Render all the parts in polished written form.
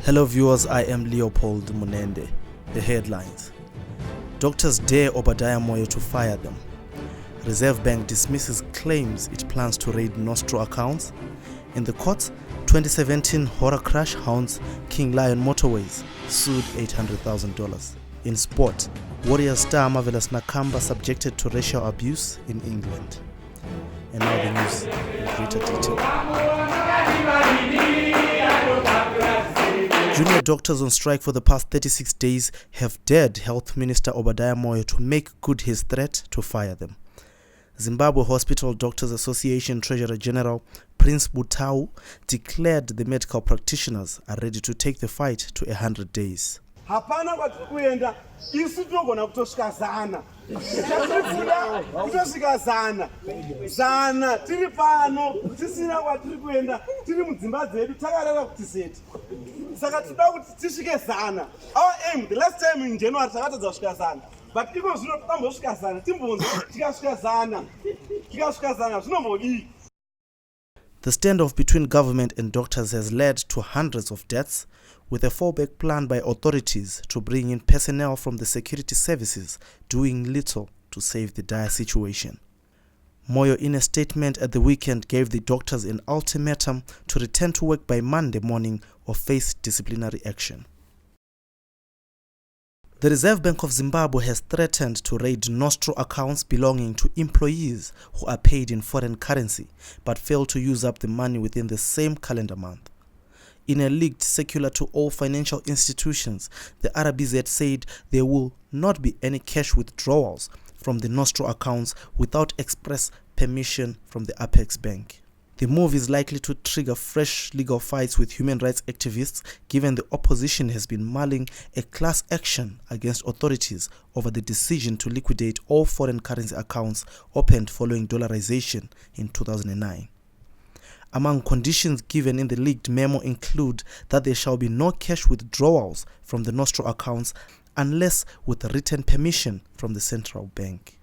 Hello viewers, I am Leopold Munende. The headlines. Doctors dare Obadiah Moyo to fire them. Reserve Bank dismisses claims it plans to raid Nostro accounts. In the courts, 2017 horror crash haunts King Lion Motorways, sued $800,000. In sport, Warriors star Marvelous Nakamba subjected to racial abuse in England. And now the news in greater detail. Junior doctors on strike for the past 36 days have dared Health Minister Obadiah Moyo to make good his threat to fire them. Zimbabwe Hospital Doctors Association Treasurer General Prince Butau declared the medical practitioners are ready to take the fight to 100 days. Hapana kwati kuenda isu tinogona kutosvikazana kutosvikazana zana tiri pano tisina kwatiri kuenda tiri mudzimba dzedu takarara kuti seti saka tinoda kuti tisvike zana. Our aim the last time in January takatadza kusvika zana, but iko zvino tambosvika zana timbonzi tikasvika zana zvinombodii. The standoff between government and doctors has led to hundreds of deaths, with a fallback plan by authorities to bring in personnel from the security services doing little to save the dire situation. Moyo, in a statement at the weekend, gave the doctors an ultimatum to return to work by Monday morning or face disciplinary action. The Reserve Bank of Zimbabwe has threatened to raid Nostro accounts belonging to employees who are paid in foreign currency but fail to use up the money within the same calendar month. In a leaked circular to all financial institutions, the RBZ said there will not be any cash withdrawals from the Nostro accounts without express permission from the Apex Bank. The move is likely to trigger fresh legal fights with human rights activists, given the opposition has been mulling a class action against authorities over the decision to liquidate all foreign currency accounts opened following dollarization in 2009. Among conditions given in the leaked memo include that there shall be no cash withdrawals from the Nostro accounts unless with written permission from the central bank.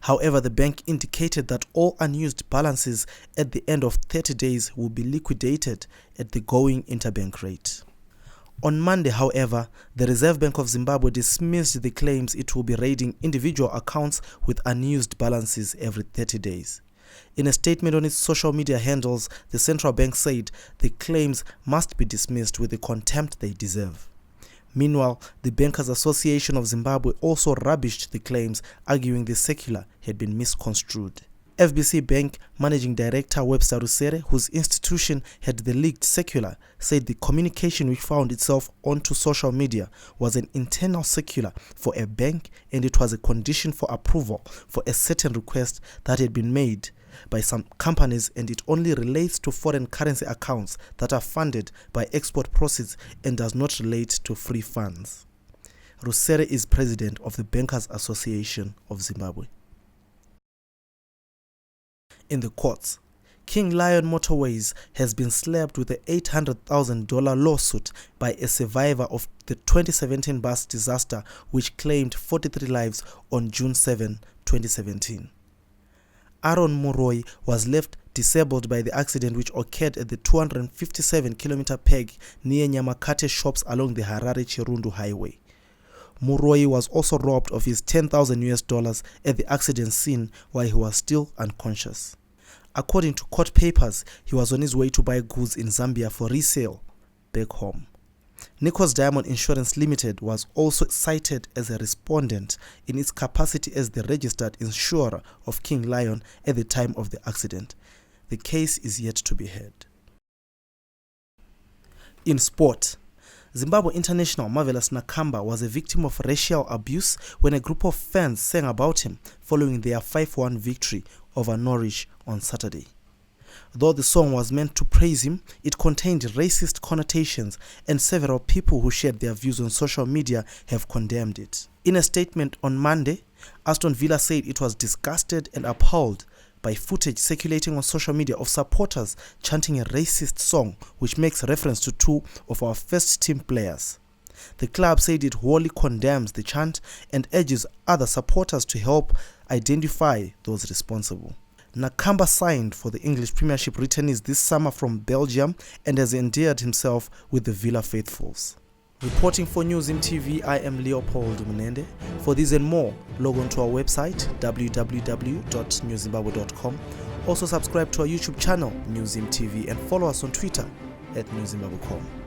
However, the bank indicated that all unused balances at the end of 30 days will be liquidated at the going interbank rate. On Monday, however, the Reserve Bank of Zimbabwe dismissed the claims it will be raiding individual accounts with unused balances every 30 days. In a statement on its social media handles, the central bank said the claims must be dismissed with the contempt they deserve. Meanwhile, the Bankers Association of Zimbabwe also rubbished the claims, arguing the circular had been misconstrued. FBC Bank Managing Director Webster Rusere, whose institution had the leaked circular, said the communication which found itself onto social media was an internal circular for a bank and it was a condition for approval for a certain request that had been made by some companies, and it only relates to foreign currency accounts that are funded by export proceeds and does not relate to free funds. Rusere is president of the Bankers Association of Zimbabwe. In the courts, King Lion Motorways has been slapped with an $800,000 lawsuit by a survivor of the 2017 bus disaster which claimed 43 lives on June 7, 2017. Aaron Muroi was left disabled by the accident which occurred at the 257-kilometer peg near Nyamakate shops along the Harare-Chirundu highway. Muroi was also robbed of his $10,000 at the accident scene while he was still unconscious. According to court papers, he was on his way to buy goods in Zambia for resale back home. Nikos Diamond Insurance Limited was also cited as a respondent in its capacity as the registered insurer of King Lion at the time of the accident. The case is yet to be heard. In sport, Zimbabwe international Marvelous Nakamba was a victim of racial abuse when a group of fans sang about him following their 5-1 victory over Norwich on Saturday. Though the song was meant to praise him, it contained racist connotations, and several people who shared their views on social media have condemned it. In a statement on Monday, Aston Villa said it was disgusted and appalled by footage circulating on social media of supporters chanting a racist song which makes reference to two of our first-team players. The club said it wholly condemns the chant and urges other supporters to help identify those responsible. Nakamba signed for the English Premiership returnees this summer from Belgium and has endeared himself with the Villa faithfuls. Reporting for Newzim TV, I am Leopold Munende. For these and more, log on to our website www.newzimbabwe.com. Also subscribe to our YouTube channel, Newzim TV, and follow us on Twitter @newzimbabwe.com.